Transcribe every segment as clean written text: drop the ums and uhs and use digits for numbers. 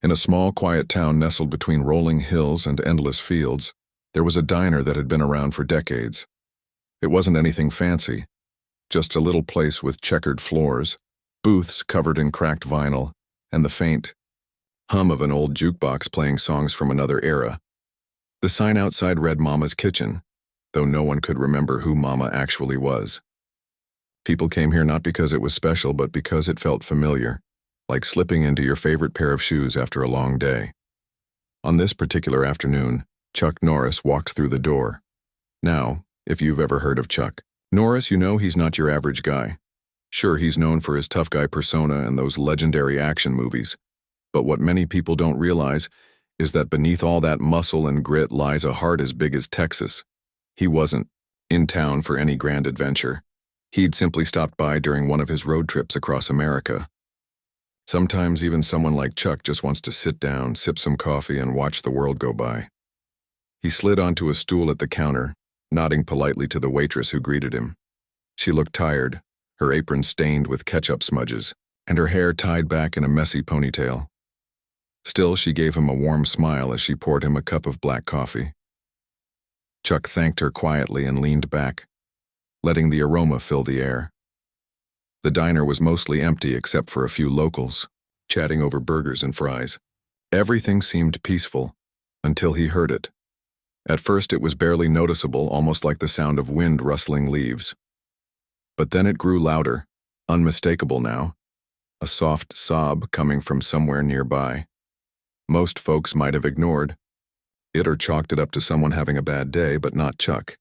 In a small, quiet town nestled between rolling hills and endless fields, there was a diner that had been around for decades. It wasn't anything fancy, just a little place with checkered floors, booths covered in cracked vinyl, and the faint hum of an old jukebox playing songs from another era. The sign outside read Mama's Kitchen, though no one could remember who Mama actually was. People came here not because it was special, but because it felt familiar, like slipping into your favorite pair of shoes after a long day. On this particular afternoon, Chuck Norris walked through the door. Now, if you've ever heard of Chuck Norris, you know he's not your average guy. Sure, he's known for his tough guy persona and those legendary action movies, but what many people don't realize is that beneath all that muscle and grit lies a heart as big as Texas. He wasn't in town for any grand adventure. He'd simply stopped by during one of his road trips across America. Sometimes even someone like Chuck just wants to sit down, sip some coffee, and watch the world go by. He slid onto a stool at the counter, nodding politely to the waitress who greeted him. She looked tired, her apron stained with ketchup smudges, and her hair tied back in a messy ponytail. Still, she gave him a warm smile as she poured him a cup of black coffee. Chuck thanked her quietly and leaned back, letting the aroma fill the air. The diner was mostly empty except for a few locals, chatting over burgers and fries. Everything seemed peaceful, until he heard it. At first it was barely noticeable, almost like the sound of wind rustling leaves. But then it grew louder, unmistakable now, a soft sob coming from somewhere nearby. Most folks might have ignored it or chalked it up to someone having a bad day, but not Chuck.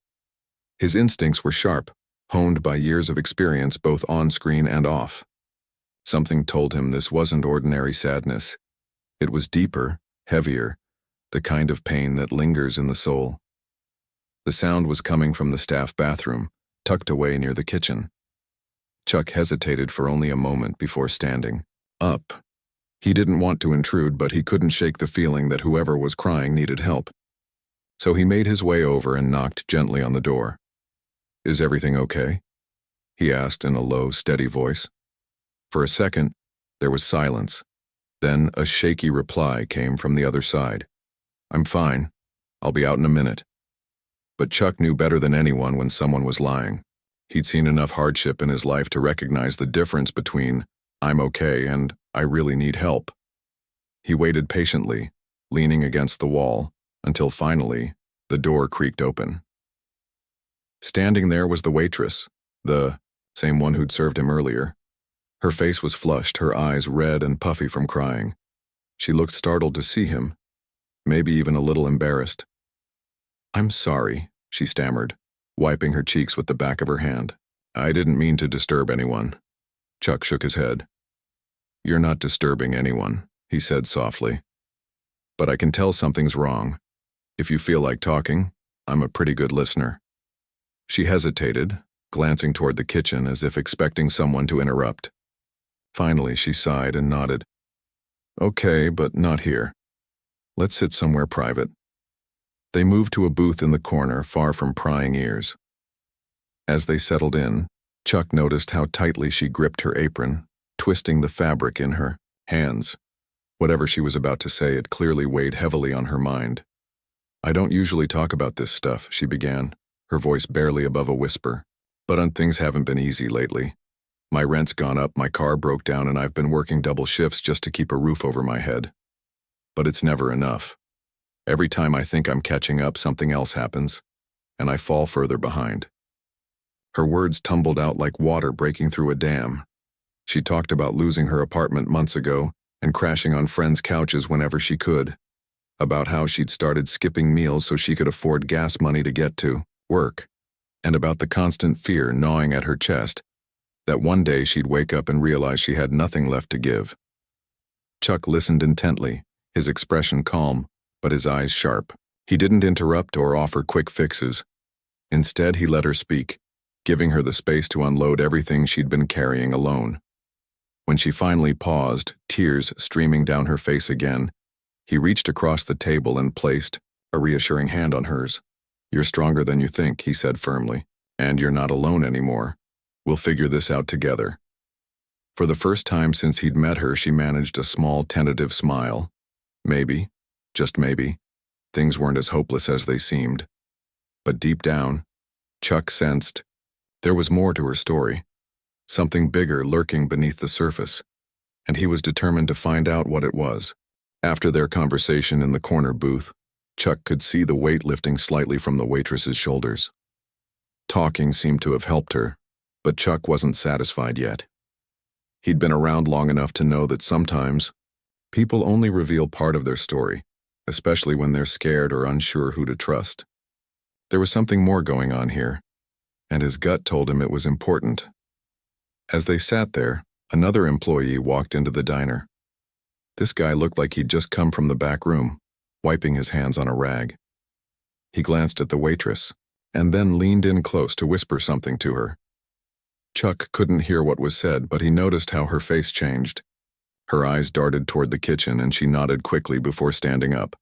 His instincts were sharp, honed by years of experience both on screen and off. Something told him this wasn't ordinary sadness. It was deeper, heavier, the kind of pain that lingers in the soul. The sound was coming from the staff bathroom, tucked away near the kitchen. Chuck hesitated for only a moment before standing up. He didn't want to intrude, but he couldn't shake the feeling that whoever was crying needed help. So he made his way over and knocked gently on the door. "Is everything okay?" he asked in a low, steady voice. For a second, there was silence. Then a shaky reply came from the other side. "I'm fine. I'll be out in a minute." But Chuck knew better than anyone when someone was lying. He'd seen enough hardship in his life to recognize the difference between "I'm okay" and "I really need help." He waited patiently, leaning against the wall, until finally, the door creaked open. Standing there was the waitress, the same one who'd served him earlier. Her face was flushed, her eyes red and puffy from crying. She looked startled to see him, maybe even a little embarrassed. "I'm sorry," she stammered, wiping her cheeks with the back of her hand. "I didn't mean to disturb anyone." Chuck shook his head. "You're not disturbing anyone," he said softly. "But I can tell something's wrong. If you feel like talking, I'm a pretty good listener." She hesitated, glancing toward the kitchen as if expecting someone to interrupt. Finally, she sighed and nodded. "Okay, but not here. Let's sit somewhere private." They moved to a booth in the corner, far from prying ears. As they settled in, Chuck noticed how tightly she gripped her apron, twisting the fabric in her hands. Whatever she was about to say, it clearly weighed heavily on her mind. "I don't usually talk about this stuff," she began, her voice barely above a whisper. "But things haven't been easy lately. My rent's gone up, my car broke down, and I've been working double shifts just to keep a roof over my head. But it's never enough. Every time I think I'm catching up, something else happens, and I fall further behind." Her words tumbled out like water breaking through a dam. She talked about losing her apartment months ago and crashing on friends' couches whenever she could, about how she'd started skipping meals so she could afford gas money to get to work, and about the constant fear gnawing at her chest that one day she'd wake up and realize she had nothing left to give. Chuck listened intently, his expression calm, but his eyes sharp. He didn't interrupt or offer quick fixes. Instead, he let her speak, giving her the space to unload everything she'd been carrying alone. When she finally paused, tears streaming down her face again, he reached across the table and placed a reassuring hand on hers. "You're stronger than you think," he said firmly, "and you're not alone anymore. We'll figure this out together." For the first time since he'd met her, she managed a small, tentative smile, Maybe, just maybe, things weren't as hopeless as they seemed. But deep down, Chuck sensed there was more to her story, something bigger lurking beneath the surface, and he was determined to find out what it was. After their conversation in the corner booth, Chuck could see the weight lifting slightly from the waitress's shoulders. Talking seemed to have helped her, but Chuck wasn't satisfied yet. He'd been around long enough to know that sometimes people only reveal part of their story, especially when they're scared or unsure who to trust. There was something more going on here, and his gut told him it was important. As they sat there, another employee walked into the diner. This guy looked like he'd just come from the back room, wiping his hands on a rag. He glanced at the waitress, and then leaned in close to whisper something to her. Chuck couldn't hear what was said, but he noticed how her face changed. Her eyes darted toward the kitchen, and she nodded quickly before standing up.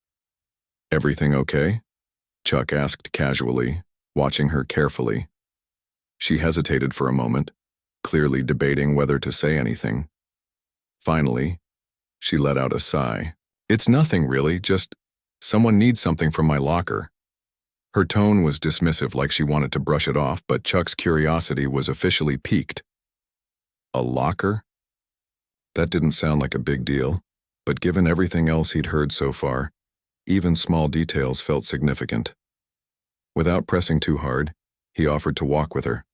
"Everything okay?" Chuck asked casually, watching her carefully. She hesitated for a moment, clearly debating whether to say anything. Finally, she let out a sigh. "It's nothing really, just someone needs something from my locker." Her tone was dismissive, like she wanted to brush it off, but Chuck's curiosity was officially piqued. A locker? That didn't sound like a big deal, but given everything else he'd heard so far, even small details felt significant. Without pressing too hard, he offered to walk with her.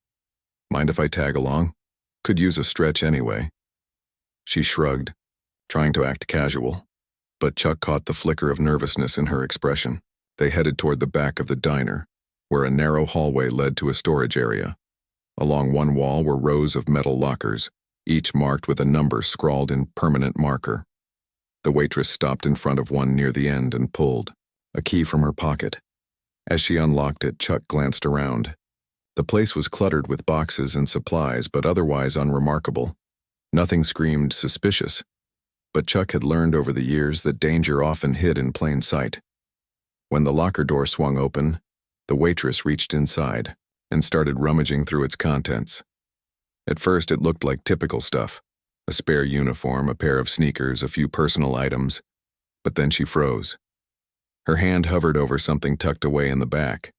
"Mind if I tag along? Could use a stretch anyway." She shrugged, trying to act casual, but Chuck caught the flicker of nervousness in her expression. They headed toward the back of the diner, where a narrow hallway led to a storage area. Along one wall were rows of metal lockers, each marked with a number scrawled in permanent marker. The waitress stopped in front of one near the end and pulled a key from her pocket. As she unlocked it, Chuck glanced around. The place was cluttered with boxes and supplies, but otherwise unremarkable. Nothing screamed suspicious, but Chuck had learned over the years that danger often hid in plain sight. When the locker door swung open, the waitress reached inside and started rummaging through its contents. At first it looked like typical stuff, a spare uniform, a pair of sneakers, a few personal items, but then she froze. Her hand hovered over something tucked away in the back.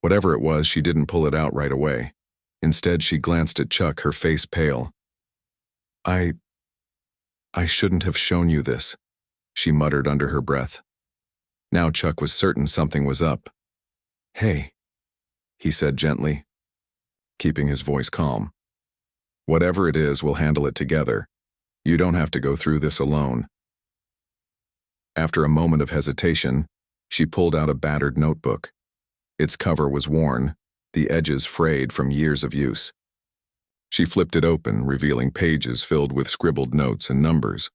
Whatever it was, she didn't pull it out right away. Instead, she glanced at Chuck, her face pale. I shouldn't have shown you this," she muttered under her breath. Now Chuck was certain something was up. "Hey," he said gently, keeping his voice calm. "Whatever it is, we'll handle it together. You don't have to go through this alone." After a moment of hesitation, she pulled out a battered notebook. Its cover was worn, the edges frayed from years of use. She flipped it open, revealing pages filled with scribbled notes and numbers.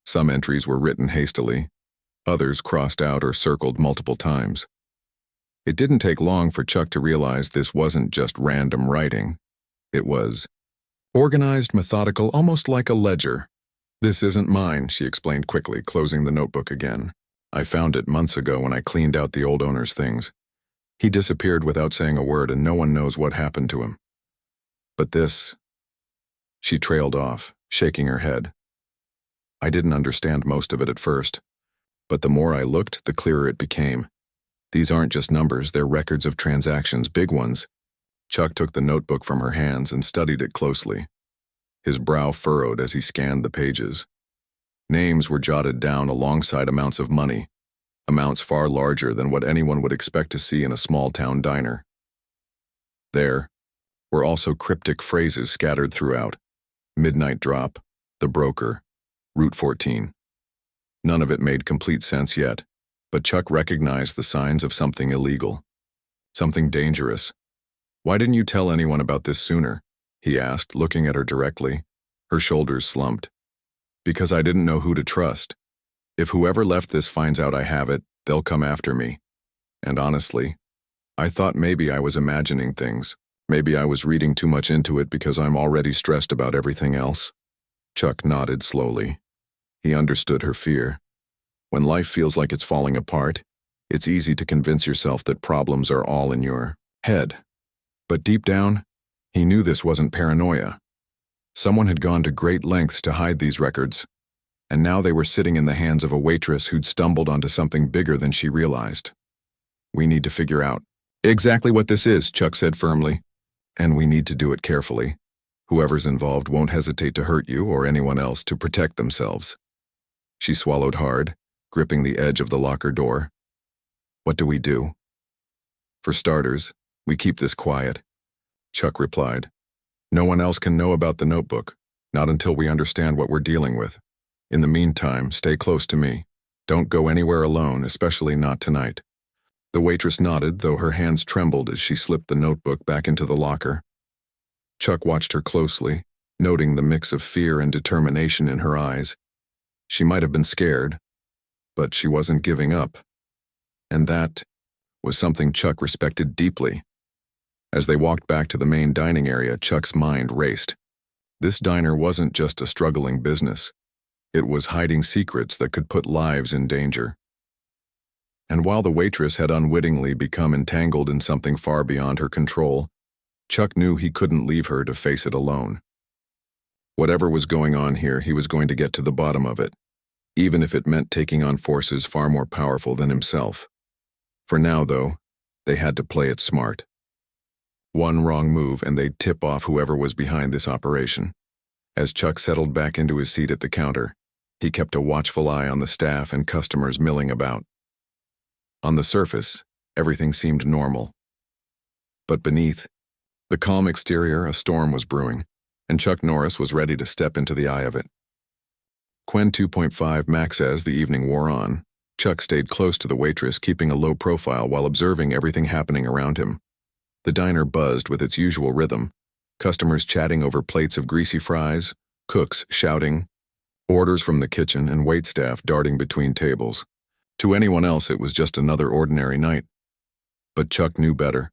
Some entries were written hastily, others crossed out or circled multiple times. It didn't take long for Chuck to realize this wasn't just random writing. It was organized, methodical, almost like a ledger. "This isn't mine," she explained quickly, closing the notebook again. "I found it months ago when I cleaned out the old owner's things. He disappeared without saying a word, and no one knows what happened to him. But this..." She trailed off, shaking her head. "I didn't understand most of it at first, but the more I looked, the clearer it became. These aren't just numbers, they're records of transactions, big ones." Chuck took the notebook from her hands and studied it closely. His brow furrowed as he scanned the pages. Names were jotted down alongside amounts of money, amounts far larger than what anyone would expect to see in a small-town diner. There were also cryptic phrases scattered throughout. Midnight drop, the broker, Route 14. None of it made complete sense yet, but Chuck recognized the signs of something illegal. Something dangerous. "Why didn't you tell anyone about this sooner?" he asked, looking at her directly. Her shoulders slumped. "Because I didn't know who to trust. If whoever left this finds out I have it, they'll come after me. And honestly, I thought maybe I was imagining things. Maybe I was reading too much into it because I'm already stressed about everything else." Chuck nodded slowly. He understood her fear. When life feels like it's falling apart, it's easy to convince yourself that problems are all in your head. But deep down, he knew this wasn't paranoia. Someone had gone to great lengths to hide these records. and now they were sitting in the hands of a waitress who'd stumbled onto something bigger than she realized. "We need to figure out exactly what this is," Chuck said firmly. "And we need to do it carefully. Whoever's involved won't hesitate to hurt you or anyone else to protect themselves." She swallowed hard, gripping the edge of the locker door. "What do we do?" "For starters, we keep this quiet," Chuck replied. "No one else can know about the notebook, not until we understand what we're dealing with. In the meantime, stay close to me. Don't go anywhere alone, especially not tonight." The waitress nodded, though her hands trembled as she slipped the notebook back into the locker. Chuck watched her closely, noting the mix of fear and determination in her eyes. She might have been scared, but she wasn't giving up. And that was something Chuck respected deeply. As they walked back to the main dining area, Chuck's mind raced. This diner wasn't just a struggling business. It was hiding secrets that could put lives in danger. And while the waitress had unwittingly become entangled in something far beyond her control, Chuck knew he couldn't leave her to face it alone. Whatever was going on here, he was going to get to the bottom of it, even if it meant taking on forces far more powerful than himself. For now, though, they had to play it smart. One wrong move and they'd tip off whoever was behind this operation. As Chuck settled back into his seat at the counter, he kept a watchful eye on the staff and customers milling about. On the surface, everything seemed normal. But beneath the calm exterior, a storm was brewing, and Chuck Norris was ready to step into the eye of it. Quen 2.5 Max. As the evening wore on, Chuck stayed close to the waitress, keeping a low profile while observing everything happening around him. The diner buzzed with its usual rhythm, customers chatting over plates of greasy fries, cooks shouting, orders from the kitchen, and waitstaff darting between tables. To anyone else, it was just another ordinary night. But Chuck knew better.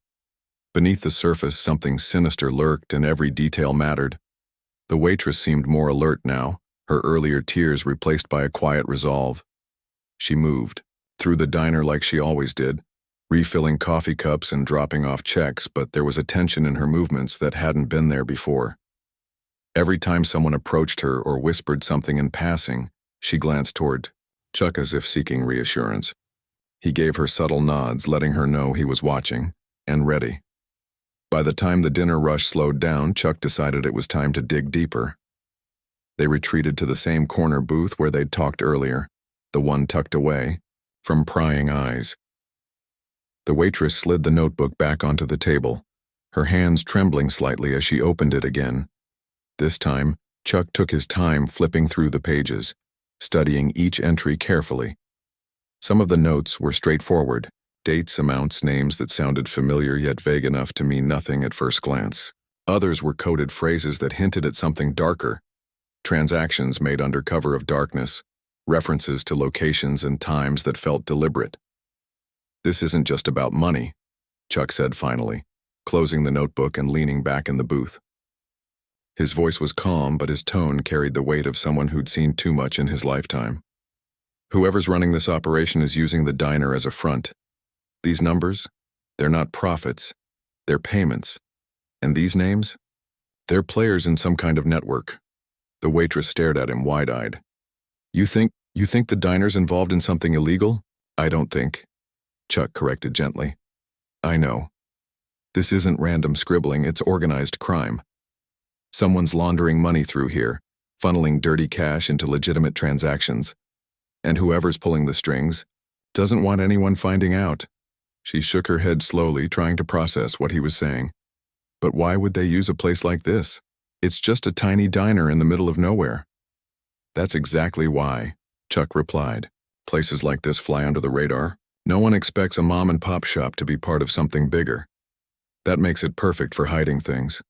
Beneath the surface, something sinister lurked and every detail mattered. The waitress seemed more alert now, her earlier tears replaced by a quiet resolve. She moved through the diner like she always did, refilling coffee cups and dropping off checks, but there was a tension in her movements that hadn't been there before. Every time someone approached her or whispered something in passing, she glanced toward Chuck as if seeking reassurance. He gave her subtle nods, letting her know he was watching and ready. By the time the dinner rush slowed down, Chuck decided it was time to dig deeper. They retreated to the same corner booth where they'd talked earlier, the one tucked away from prying eyes. The waitress slid the notebook back onto the table, her hands trembling slightly as she opened it again. This time, Chuck took his time flipping through the pages, studying each entry carefully. Some of the notes were straightforward, dates, amounts, names that sounded familiar yet vague enough to mean nothing at first glance. Others were coded phrases that hinted at something darker, transactions made under cover of darkness, references to locations and times that felt deliberate. "This isn't just about money," Chuck said finally, closing the notebook and leaning back in the booth. His voice was calm, but his tone carried the weight of someone who'd seen too much in his lifetime. "Whoever's running this operation is using the diner as a front. These numbers, they're not profits, they're payments. And these names? They're players in some kind of network." The waitress stared at him wide-eyed. You think the diner's involved in something illegal?" "I don't think," Chuck corrected gently. "I know. This isn't random scribbling, it's organized crime. Someone's laundering money through here, funneling dirty cash into legitimate transactions. And whoever's pulling the strings doesn't want anyone finding out." She shook her head slowly, trying to process what he was saying. "But why would they use a place like this? It's just a tiny diner in the middle of nowhere." "That's exactly why," Chuck replied. "Places like this fly under the radar. No one expects a mom-and-pop shop to be part of something bigger. That makes it perfect for hiding things."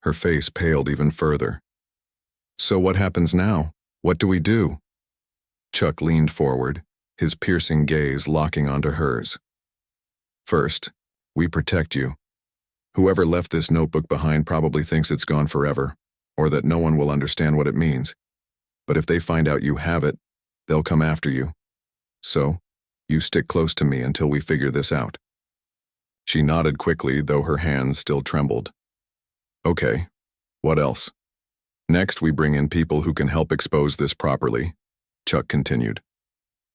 Her face paled even further. "So what happens now? What do we do?" Chuck leaned forward, his piercing gaze locking onto hers. "First, we protect you. Whoever left this notebook behind probably thinks it's gone forever, or that no one will understand what it means. But if they find out you have it, they'll come after you. So, you stick close to me until we figure this out." She nodded quickly, though her hands still trembled. "Okay, what else?" "Next, we bring in people who can help expose this properly. Chuck continued.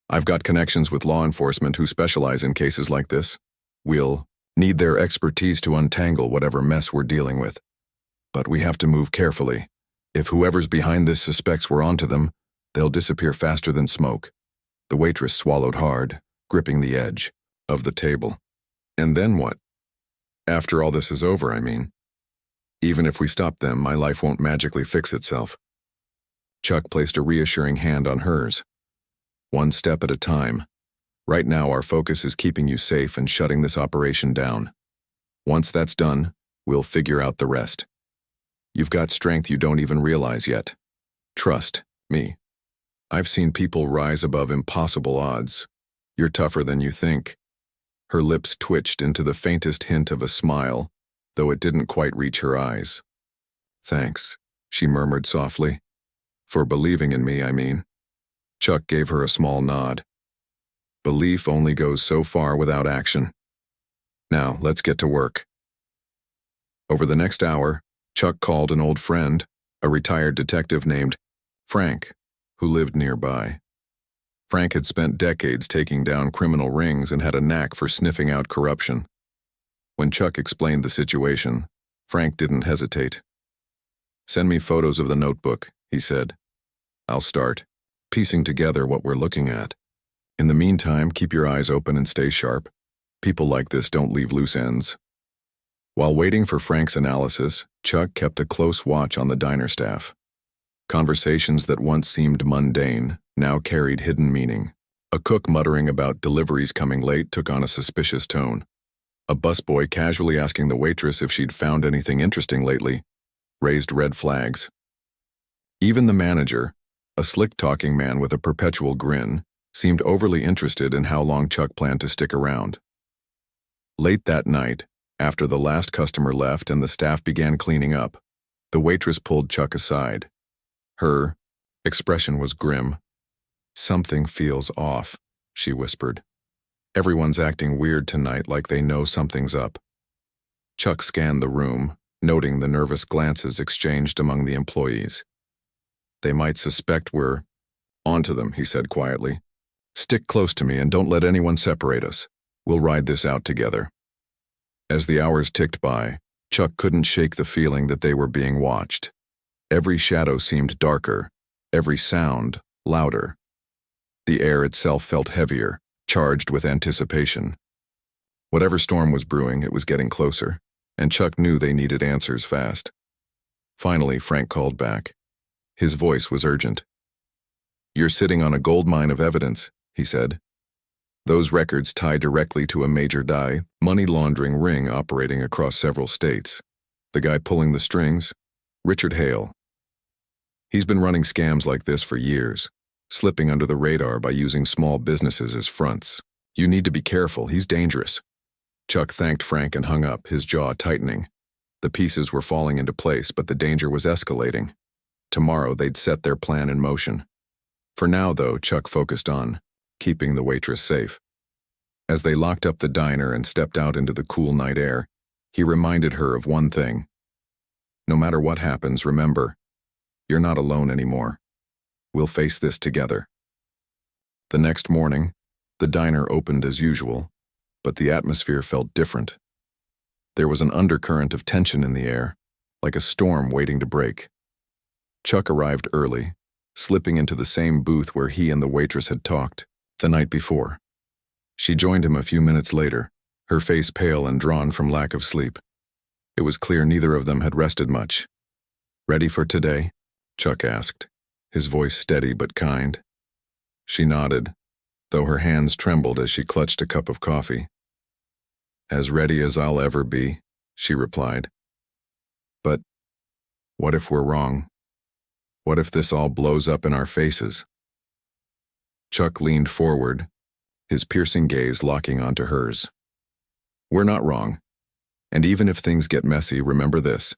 I've got connections with law enforcement who specialize in cases like this. We'll need their expertise to untangle whatever mess we're dealing with. But we have to move carefully. If whoever's behind this suspects we're onto them, they'll disappear faster than smoke. The waitress swallowed hard, gripping the edge of the table. And then what? After all this is over, I mean. Even if we stop them, my life won't magically fix itself. Chuck placed a reassuring hand on hers. One step at a time. Right now, our focus is keeping you safe and shutting this operation down. Once that's done, we'll figure out the rest. You've got strength you don't even realize yet. Trust me. I've seen people rise above impossible odds. You're tougher than you think. Her lips twitched into the faintest hint of a smile, though it didn't quite reach her eyes. Thanks, she murmured softly. For believing in me, I mean. Chuck gave her a small nod. Belief only goes so far without action. Now, let's get to work. Over the next hour, Chuck called an old friend, a retired detective named Frank, who lived nearby. Frank had spent decades taking down criminal rings and had a knack for sniffing out corruption. When Chuck explained the situation, Frank didn't hesitate. Send me photos of the notebook, he said. I'll start piecing together what we're looking at. In the meantime, keep your eyes open and stay sharp. People like this don't leave loose ends. While waiting for Frank's analysis, Chuck kept a close watch on the diner staff. Conversations that once seemed mundane now carried hidden meaning. A cook muttering about deliveries coming late took on a suspicious tone. A busboy casually asking the waitress if she'd found anything interesting lately raised red flags. Even the manager, a slick-talking man with a perpetual grin, seemed overly interested in how long Chuck planned to stick around. Late that night, after the last customer left and the staff began cleaning up, the waitress pulled Chuck aside. Her expression was grim. Something feels off, she whispered. Everyone's acting weird tonight, like they know something's up. Chuck scanned the room, noting the nervous glances exchanged among the employees. They might suspect we're onto them, he said quietly. Stick close to me and don't let anyone separate us. We'll ride this out together. As the hours ticked by, Chuck couldn't shake the feeling that they were being watched. Every shadow seemed darker, every sound louder. The air itself felt heavier, charged with anticipation. Whatever storm was brewing, it was getting closer, and Chuck knew they needed answers fast. Finally, Frank called back. His voice was urgent. You're sitting on a goldmine of evidence, he said. Those records tie directly to a major money laundering ring operating across several states. The guy pulling the strings? Richard Hale. He's been running scams like this for years, slipping under the radar by using small businesses as fronts. You need to be careful, he's dangerous. Chuck thanked Frank and hung up, his jaw tightening. The pieces were falling into place, but the danger was escalating. Tomorrow they'd set their plan in motion. For now, though, Chuck focused on keeping the waitress safe. As they locked up the diner and stepped out into the cool night air, he reminded her of one thing. No matter what happens, remember, you're not alone anymore. We'll face this together. The next morning, the diner opened as usual, but the atmosphere felt different. There was an undercurrent of tension in the air, like a storm waiting to break. Chuck arrived early, slipping into the same booth where he and the waitress had talked the night before. She joined him a few minutes later, her face pale and drawn from lack of sleep. It was clear neither of them had rested much. Ready for today? Chuck asked, his voice steady but kind. She nodded, though her hands trembled as she clutched a cup of coffee. As ready as I'll ever be, she replied. But what if we're wrong? What if this all blows up in our faces? Chuck leaned forward, his piercing gaze locking onto hers. We're not wrong. And even if things get messy, remember this.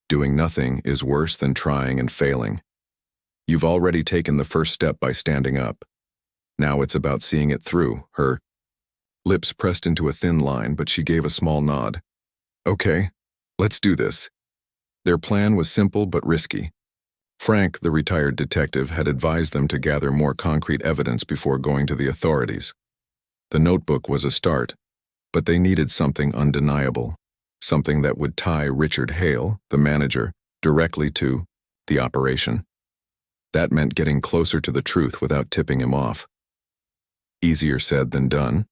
Doing nothing is worse than trying and failing. You've already taken the first step by standing up. Now it's about seeing it through. Her lips pressed into a thin line, but she gave a small nod. Okay, let's do this. Their plan was simple but risky. Frank, the retired detective, had advised them to gather more concrete evidence before going to the authorities. The notebook was a start, but they needed something undeniable, something that would tie Richard Hale, the manager, directly to the operation. That meant getting closer to the truth without tipping him off. Easier said than done.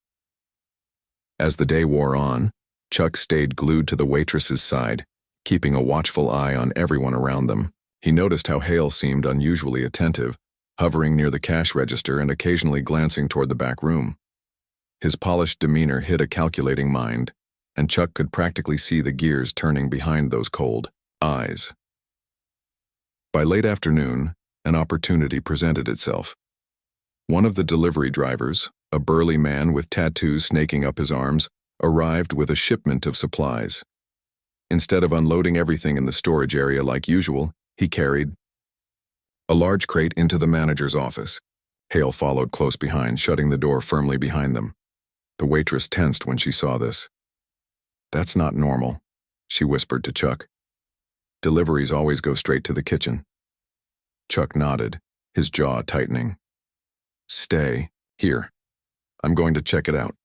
As the day wore on, Chuck stayed glued to the waitress's side, keeping a watchful eye on everyone around them. He noticed how Hale seemed unusually attentive, hovering near the cash register and occasionally glancing toward the back room. His polished demeanor hid a calculating mind, and Chuck could practically see the gears turning behind those cold eyes. By late afternoon, an opportunity presented itself. One of the delivery drivers, a burly man with tattoos snaking up his arms, arrived with a shipment of supplies. Instead of unloading everything in the storage area like usual, he carried a large crate into the manager's office. Hale followed close behind, shutting the door firmly behind them. The waitress tensed when she saw this. "That's not normal," she whispered to Chuck. "Deliveries always go straight to the kitchen." Chuck nodded, his jaw tightening. "Stay here. I'm going to check it out."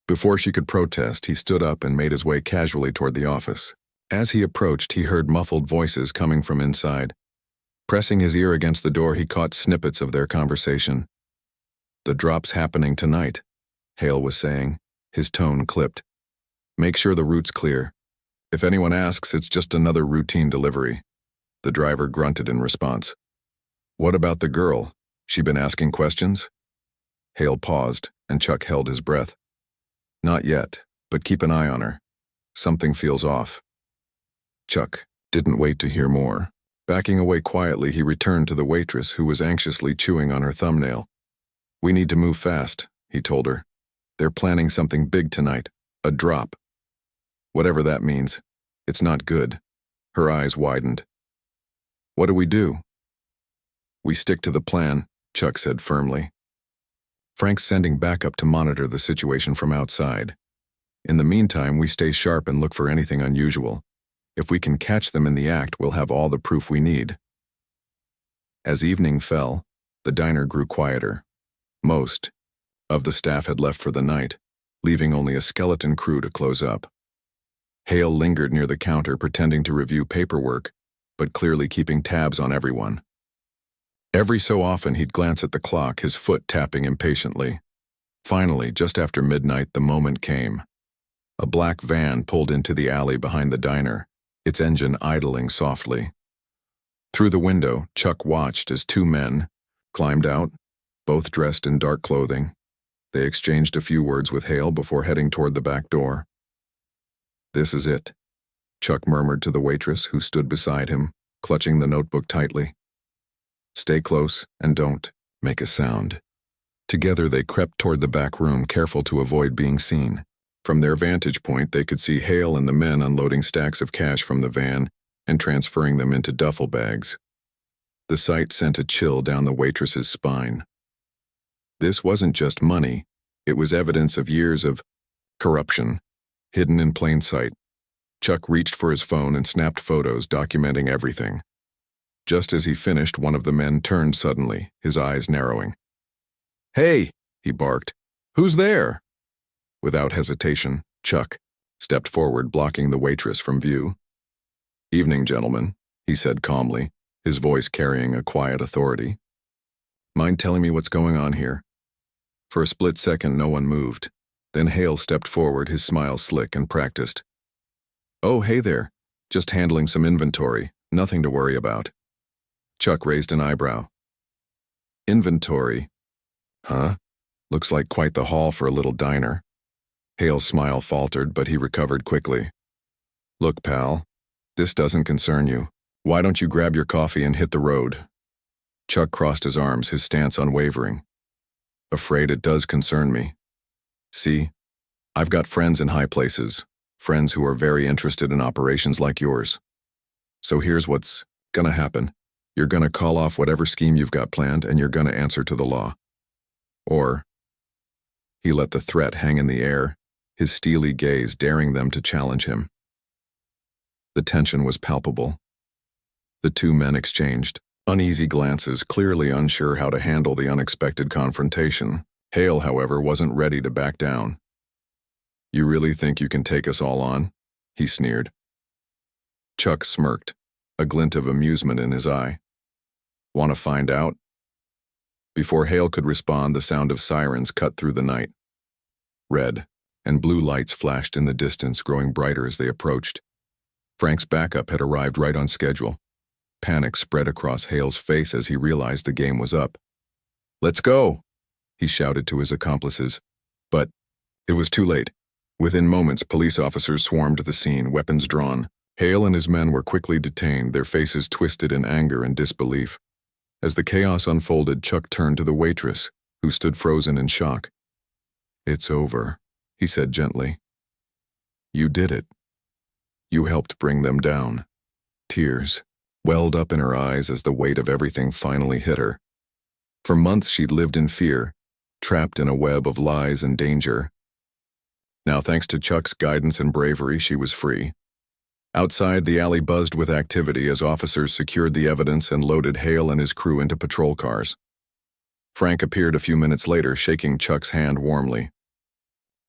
Before she could protest, he stood up and made his way casually toward the office. As he approached, he heard muffled voices coming from inside. Pressing his ear against the door, he caught snippets of their conversation. "The drop's happening tonight," Hale was saying, his tone clipped. "Make sure the route's clear. If anyone asks, it's just another routine delivery." The driver grunted in response. "What about the girl? She been asking questions?" Hale paused, and Chuck held his breath. "Not yet, but keep an eye on her. Something feels off." Chuck didn't wait to hear more. Backing away quietly, he returned to the waitress, who was anxiously chewing on her thumbnail. "We need to move fast," he told her. "They're planning something big tonight, a drop. Whatever that means, it's not good." Her eyes widened. "What do we do?" "We stick to the plan," Chuck said firmly. "Frank's sending backup to monitor the situation from outside. In the meantime, we stay sharp and look for anything unusual. If we can catch them in the act, we'll have all the proof we need." As evening fell, the diner grew quieter. Most of the staff had left for the night, leaving only a skeleton crew to close up. Hale lingered near the counter, pretending to review paperwork, but clearly keeping tabs on everyone. Every so often he'd glance at the clock, his foot tapping impatiently. Finally, just after midnight, the moment came. A black van pulled into the alley behind the diner, its engine idling softly. Through the window, Chuck watched as two men climbed out, both dressed in dark clothing. They exchanged a few words with Hale before heading toward the back door. "This is it," Chuck murmured to the waitress, who stood beside him, clutching the notebook tightly. "Stay close and don't make a sound." Together they crept toward the back room, careful to avoid being seen. From their vantage point, they could see Hale and the men unloading stacks of cash from the van and transferring them into duffel bags. The sight sent a chill down the waitress's spine. This wasn't just money, it was evidence of years of corruption, hidden in plain sight. Chuck reached for his phone and snapped photos documenting everything. Just as he finished, one of the men turned suddenly, his eyes narrowing. "Hey!" he barked. "Who's there?" Without hesitation, Chuck stepped forward, blocking the waitress from view. "Evening, gentlemen," he said calmly, his voice carrying a quiet authority. "Mind telling me what's going on here?" For a split second, no one moved. Then Hale stepped forward, his smile slick and practiced. "Oh, hey there. Just handling some inventory. Nothing to worry about." Chuck raised an eyebrow. "Inventory? Huh? Looks like quite the haul for a little diner." Hale's smile faltered, but he recovered quickly. "Look, pal, this doesn't concern you. Why don't you grab your coffee and hit the road?" Chuck crossed his arms, his stance unwavering. "Afraid it does concern me. See, I've got friends in high places, friends who are very interested in operations like yours. So here's what's gonna happen. You're gonna call off whatever scheme you've got planned, and you're gonna answer to the law. Or..." He let the threat hang in the air, his steely gaze daring them to challenge him. The tension was palpable. The two men exchanged Uneasy glances, clearly unsure how to handle the unexpected confrontation. Hale, however, wasn't ready to back down. "You really think you can take us all on?" he sneered. Chuck smirked, a glint of amusement in his eye. "Want to find out?" Before Hale could respond, the sound of sirens cut through the night. Red and blue lights flashed in the distance, growing brighter as they approached. Frank's backup had arrived right on schedule. Panic spread across Hale's face as he realized the game was up. "Let's go!" he shouted to his accomplices. But it was too late. Within moments, police officers swarmed the scene, weapons drawn. Hale and his men were quickly detained, their faces twisted in anger and disbelief. As the chaos unfolded, Chuck turned to the waitress, who stood frozen in shock. "It's over," he said gently. "You did it. You helped bring them down." Tears welled up in her eyes as the weight of everything finally hit her. For months she'd lived in fear, trapped in a web of lies and danger. Now, thanks to Chuck's guidance and bravery, she was free. Outside, the alley buzzed with activity as officers secured the evidence and loaded Hale and his crew into patrol cars. Frank appeared a few minutes later, shaking Chuck's hand warmly.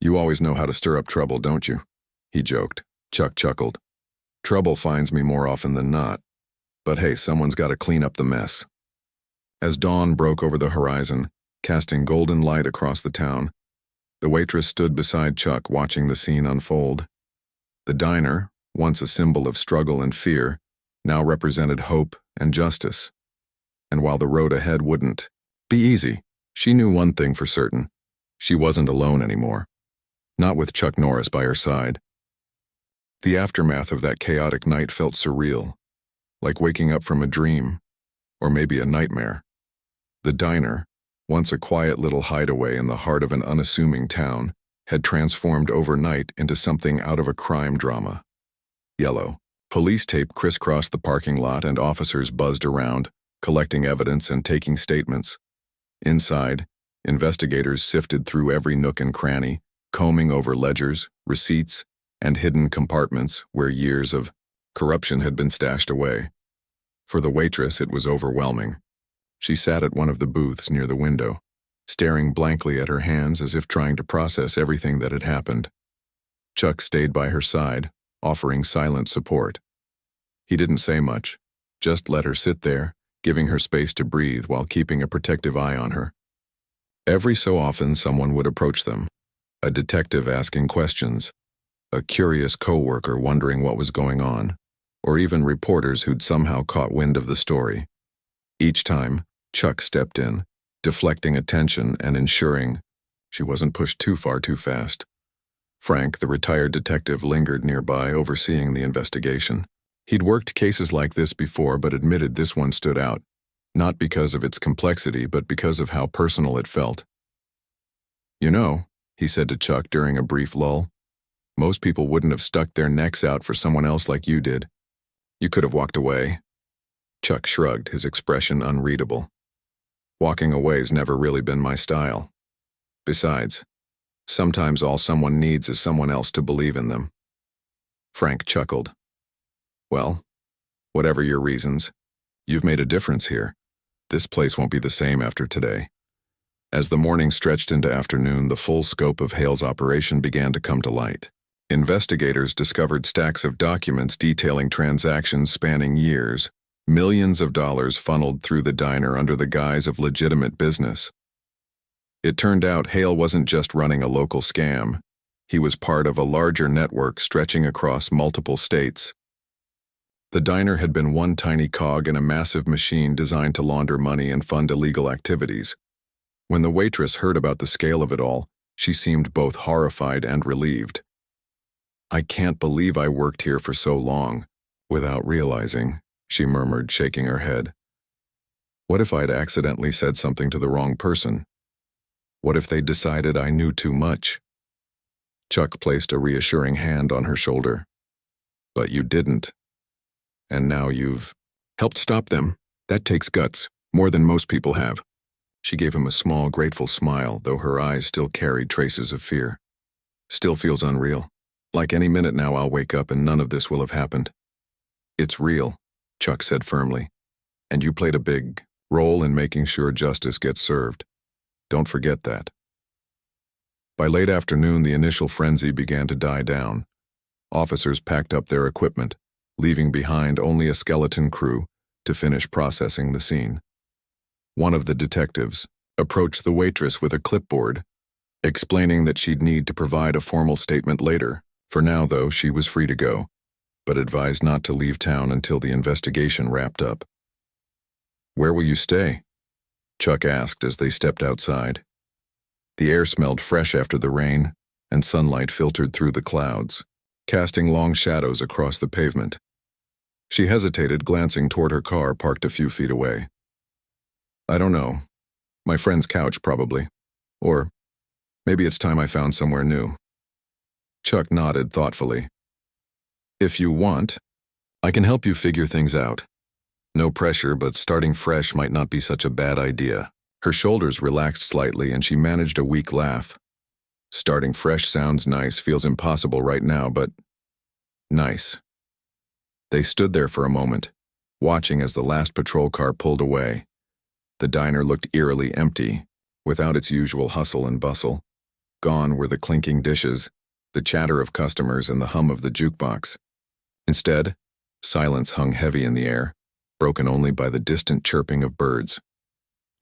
"You always know how to stir up trouble, don't you?" he joked. Chuck chuckled. "Trouble finds me more often than not. But hey, someone's got to clean up the mess." As dawn broke over the horizon, casting golden light across the town, the waitress stood beside Chuck, watching the scene unfold. The diner, once a symbol of struggle and fear, now represented hope and justice. And while the road ahead wouldn't be easy, she knew one thing for certain: she wasn't alone anymore. Not with Chuck Norris by her side. The aftermath of that chaotic night felt surreal, like waking up from a dream, or maybe a nightmare. The diner, once a quiet little hideaway in the heart of an unassuming town, had transformed overnight into something out of a crime drama. Yellow. Police tape crisscrossed the parking lot and officers buzzed around, collecting evidence and taking statements. Inside, investigators sifted through every nook and cranny, combing over ledgers, receipts, and hidden compartments where years of corruption had been stashed away. For the waitress, it was overwhelming. She sat at one of the booths near the window, staring blankly at her hands as if trying to process everything that had happened. Chuck stayed by her side, offering silent support. He didn't say much, just let her sit there, giving her space to breathe while keeping a protective eye on her. Every so often, someone would approach them, a detective asking questions, a curious coworker wondering what was going on, or even reporters who'd somehow caught wind of the story. Each time, Chuck stepped in, deflecting attention and ensuring she wasn't pushed too far too fast. Frank, the retired detective, lingered nearby, overseeing the investigation. He'd worked cases like this before, but admitted this one stood out, not because of its complexity, but because of how personal it felt. "You know," he said to Chuck during a brief lull, "most people wouldn't have stuck their necks out for someone else like you did. You could have walked away." Chuck shrugged, his expression unreadable. "Walking away's never really been my style. Besides, sometimes all someone needs is someone else to believe in them." Frank chuckled. "Well, whatever your reasons, you've made a difference here. This place won't be the same after today." As the morning stretched into afternoon, the full scope of Hale's operation began to come to light. Investigators discovered stacks of documents detailing transactions spanning years, millions of dollars funneled through the diner under the guise of legitimate business. It turned out Hale wasn't just running a local scam. He was part of a larger network stretching across multiple states. The diner had been one tiny cog in a massive machine designed to launder money and fund illegal activities. When the waitress heard about the scale of it all, she seemed both horrified and relieved. "I can't believe I worked here for so long, without realizing," she murmured, shaking her head. "What if I'd accidentally said something to the wrong person? What if they decided I knew too much?" Chuck placed a reassuring hand on her shoulder. "But you didn't. And now you've helped stop them. That takes guts, more than most people have." She gave him a small, grateful smile, though her eyes still carried traces of fear. "Still feels unreal. Like any minute now I'll wake up and none of this will have happened." "It's real," Chuck said firmly. And you played a big role in making sure justice gets served. Don't forget that. By late afternoon, the initial frenzy began to die down. Officers packed up their equipment, leaving behind only a skeleton crew to finish processing the scene. One of the detectives approached the waitress with a clipboard, explaining that she'd need to provide a formal statement later. For now, though, she was free to go, but advised not to leave town until the investigation wrapped up. "Where will you stay?" Chuck asked as they stepped outside. The air smelled fresh after the rain, and sunlight filtered through the clouds, casting long shadows across the pavement. She hesitated, glancing toward her car parked a few feet away. "I don't know. My friend's couch, probably. Or maybe it's time I found somewhere new." Chuck nodded thoughtfully. "If you want, I can help you figure things out. No pressure, but starting fresh might not be such a bad idea." Her shoulders relaxed slightly and she managed a weak laugh. Starting fresh sounds nice, feels impossible right now, but nice. They stood there for a moment, watching as the last patrol car pulled away. The diner looked eerily empty, without its usual hustle and bustle. Gone were the clinking dishes, the chatter of customers, and the hum of the jukebox. Instead, silence hung heavy in the air, broken only by the distant chirping of birds.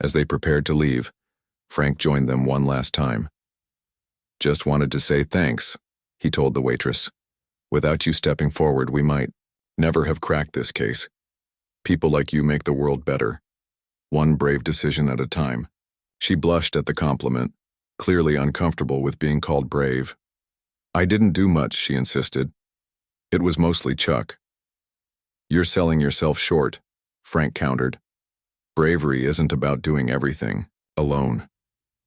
As they prepared to leave, Frank joined them one last time. "Just wanted to say thanks," he told the waitress. "Without you stepping forward, we might never have cracked this case. People like you make the world better. One brave decision at a time." She blushed at the compliment, clearly uncomfortable with being called brave. "I didn't do much," she insisted. "It was mostly Chuck." "You're selling yourself short," Frank countered. "Bravery isn't about doing everything alone.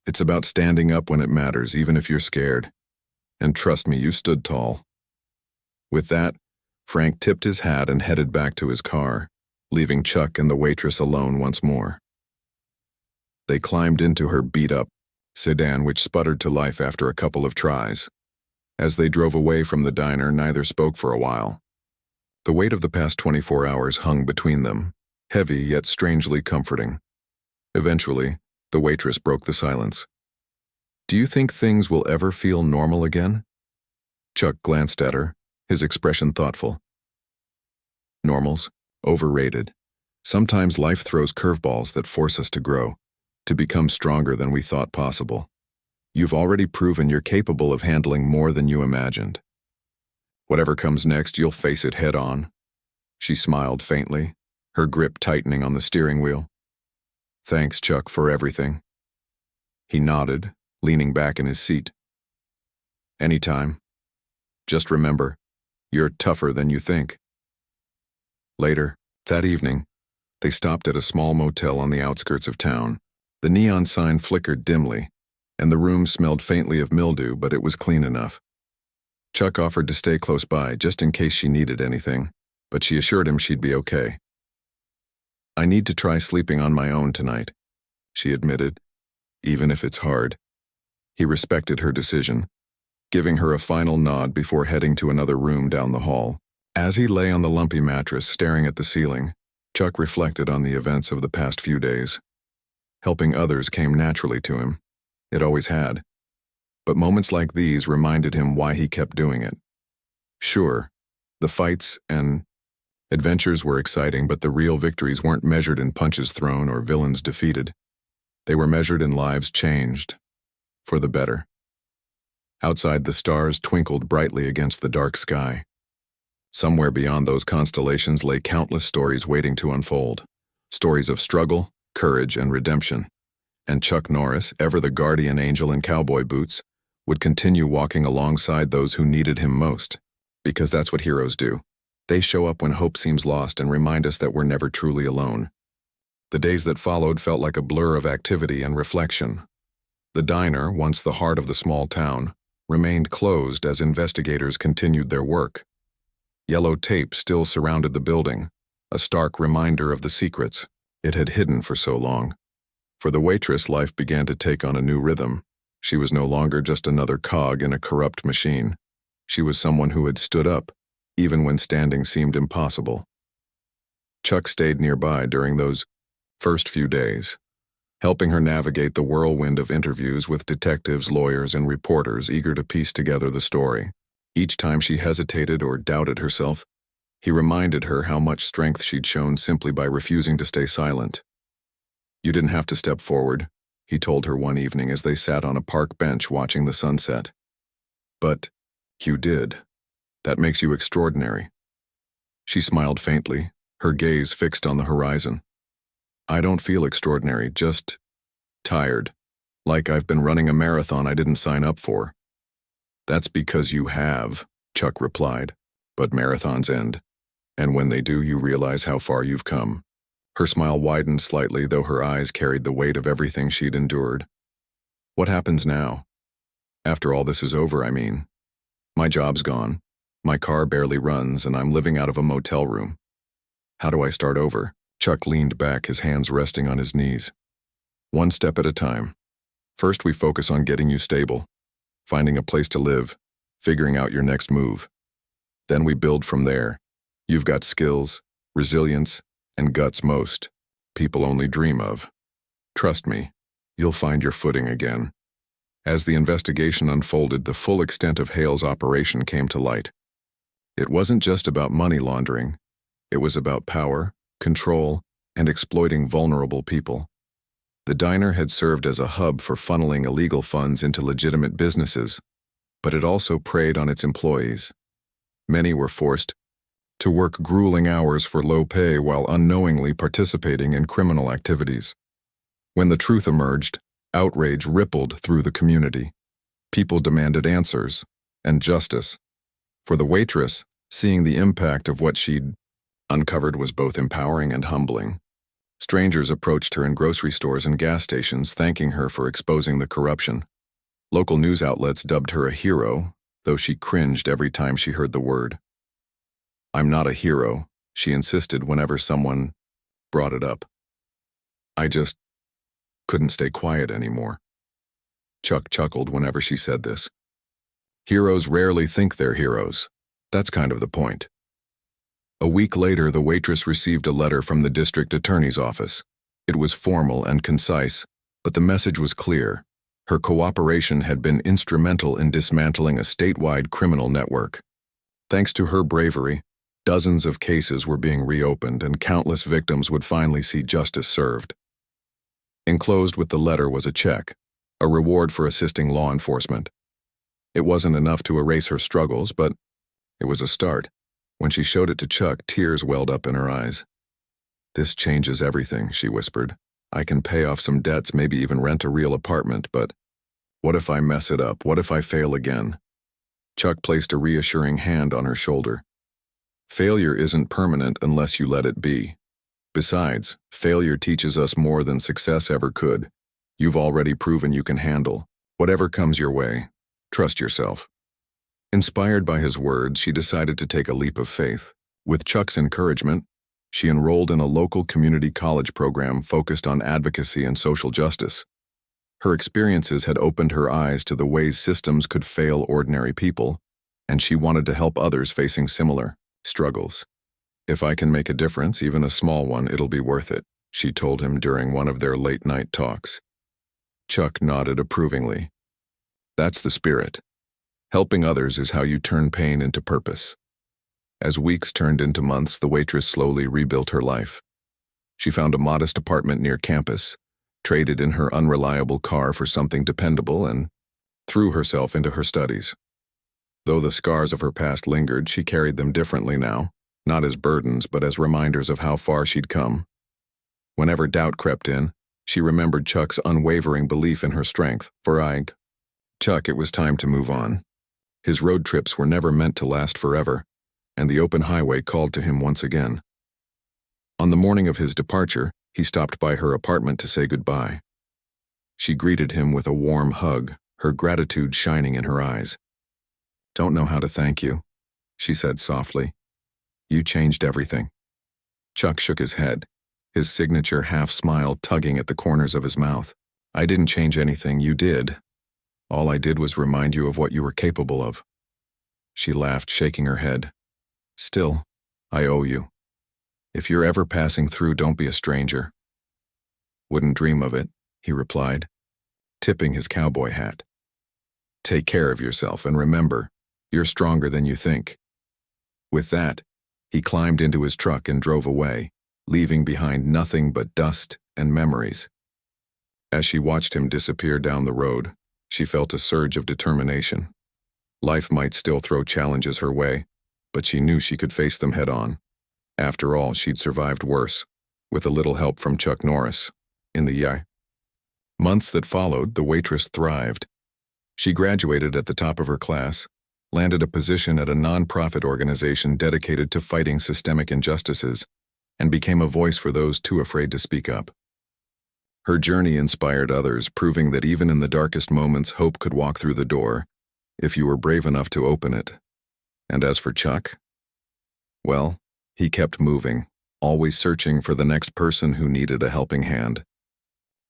It's about standing up when it matters, even if you're scared. And trust me, you stood tall." With that, Frank tipped his hat and headed back to his car, leaving Chuck and the waitress alone once more. They climbed into her beat-up sedan, which sputtered to life after a couple of tries. As they drove away from the diner, neither spoke for a while. The weight of the past 24 hours hung between them, heavy yet strangely comforting. Eventually, the waitress broke the silence. "Do you think things will ever feel normal again?" Chuck glanced at her, his expression thoughtful. "Normals? Overrated. Sometimes life throws curveballs that force us to grow, to become stronger than we thought possible. You've already proven you're capable of handling more than you imagined. Whatever comes next, you'll face it head on." She smiled faintly, her grip tightening on the steering wheel. "Thanks, Chuck, for everything." He nodded, leaning back in his seat. "Anytime. Just remember, you're tougher than you think." Later, that evening, they stopped at a small motel on the outskirts of town. The neon sign flickered dimly, and the room smelled faintly of mildew, but it was clean enough. Chuck offered to stay close by, just in case she needed anything, but she assured him she'd be okay. "I need to try sleeping on my own tonight," she admitted, "even if it's hard." He respected her decision, giving her a final nod before heading to another room down the hall. As he lay on the lumpy mattress, staring at the ceiling, Chuck reflected on the events of the past few days. Helping others came naturally to him. It always had. But moments like these reminded him why he kept doing it. Sure, the fights and adventures were exciting, but the real victories weren't measured in punches thrown or villains defeated. They were measured in lives changed, for the better. Outside, the stars twinkled brightly against the dark sky. Somewhere beyond those constellations lay countless stories waiting to unfold. Stories of struggle, courage, and redemption. And Chuck Norris, ever the guardian angel in cowboy boots, would continue walking alongside those who needed him most. Because that's what heroes do. They show up when hope seems lost and remind us that we're never truly alone. The days that followed felt like a blur of activity and reflection. The diner, once the heart of the small town, remained closed as investigators continued their work. Yellow tape still surrounded the building, a stark reminder of the secrets it had hidden for so long. For the waitress, life began to take on a new rhythm. She was no longer just another cog in a corrupt machine. She was someone who had stood up, even when standing seemed impossible. Chuck stayed nearby during those first few days, helping her navigate the whirlwind of interviews with detectives, lawyers, and reporters eager to piece together the story. Each time she hesitated or doubted herself, he reminded her how much strength she'd shown simply by refusing to stay silent. "You didn't have to step forward," he told her one evening as they sat on a park bench watching the sunset. "But you did. That makes you extraordinary." She smiled faintly, her gaze fixed on the horizon. "I don't feel extraordinary, just tired. Like I've been running a marathon I didn't sign up for." "That's because you have," Chuck replied. "But marathons end. And when they do, you realize how far you've come." Her smile widened slightly, though her eyes carried the weight of everything she'd endured. "What happens now? After all this is over, I mean. My job's gone. My car barely runs, and I'm living out of a motel room. How do I start over?" Chuck leaned back, his hands resting on his knees. "One step at a time. First, we focus on getting you stable, finding a place to live, figuring out your next move. Then we build from there. You've got skills, resilience, and guts most people only dream of. Trust me, you'll find your footing again." As the investigation unfolded, the full extent of Hale's operation came to light. It wasn't just about money laundering. It was about power, control, and exploiting vulnerable people. The diner had served as a hub for funneling illegal funds into legitimate businesses, but it also preyed on its employees. Many were forced to work grueling hours for low pay while unknowingly participating in criminal activities. When the truth emerged, outrage rippled through the community. People demanded answers and justice. For the waitress, seeing the impact of what she'd uncovered was both empowering and humbling. Strangers approached her in grocery stores and gas stations, thanking her for exposing the corruption. Local news outlets dubbed her a hero, though she cringed every time she heard the word. "I'm not a hero," she insisted whenever someone brought it up. "I just couldn't stay quiet anymore." Chuck chuckled whenever she said this. Heroes rarely think they're heroes. That's kind of the point. A week later, the waitress received a letter from the district attorney's office. It was formal and concise, but the message was clear. Her cooperation had been instrumental in dismantling a statewide criminal network. Thanks to her bravery, dozens of cases were being reopened and countless victims would finally see justice served. Enclosed with the letter was a check, a reward for assisting law enforcement. It wasn't enough to erase her struggles, but it was a start. When she showed it to Chuck, tears welled up in her eyes. "This changes everything," she whispered. "I can pay off some debts, maybe even rent a real apartment, but what if I mess it up? What if I fail again?" Chuck placed a reassuring hand on her shoulder. "Failure isn't permanent unless you let it be. Besides, failure teaches us more than success ever could. You've already proven you can handle whatever comes your way. Trust yourself." Inspired by his words, she decided to take a leap of faith. With Chuck's encouragement, she enrolled in a local community college program focused on advocacy and social justice. Her experiences had opened her eyes to the ways systems could fail ordinary people, and she wanted to help others facing similar struggles. "If I can make a difference, even a small one, it'll be worth it," she told him during one of their late-night talks. Chuck nodded approvingly. "That's the spirit. Helping others is how you turn pain into purpose." As weeks turned into months, the waitress slowly rebuilt her life. She found a modest apartment near campus, traded in her unreliable car for something dependable, and threw herself into her studies. Though the scars of her past lingered, she carried them differently now, not as burdens but as reminders of how far she'd come. Whenever doubt crept in, she remembered Chuck's unwavering belief in her strength. Chuck, it was time to move on. His road trips were never meant to last forever, and the open highway called to him once again. On the morning of his departure, he stopped by her apartment to say goodbye. She greeted him with a warm hug, her gratitude shining in her eyes. "Don't know how to thank you," she said softly. "You changed everything." Chuck shook his head, his signature half-smile tugging at the corners of his mouth. "I didn't change anything, you did. All I did was remind you of what you were capable of." She laughed, shaking her head. "Still, I owe you." If you're ever passing through, don't be a stranger." "Wouldn't dream of it," he replied, tipping his cowboy hat. "Take care of yourself and remember, you're stronger than you think." With that, he climbed into his truck and drove away, leaving behind nothing but dust and memories. As she watched him disappear down the road, she felt a surge of determination. Life might still throw challenges her way, but she knew she could face them head-on. After all, she'd survived worse, with a little help from Chuck Norris, in the year. Months that followed, the Waitress thrived. She graduated at the top of her class, landed a position at a non-profit organization dedicated to fighting systemic injustices, and became a voice for those too afraid to speak up. Her journey inspired others, proving that even in the darkest moments, hope could walk through the door, if you were brave enough to open it. And as for Chuck, well, he kept moving, always searching for the next person who needed a helping hand.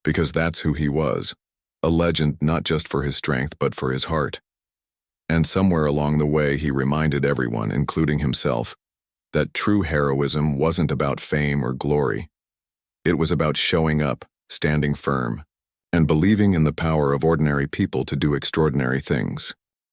Because that's who he was, a legend not just for his strength but for his heart. And somewhere along the way he reminded everyone, including himself, that true heroism wasn't about fame or glory. It was about showing up, standing firm, and believing in the power of ordinary people to do extraordinary things.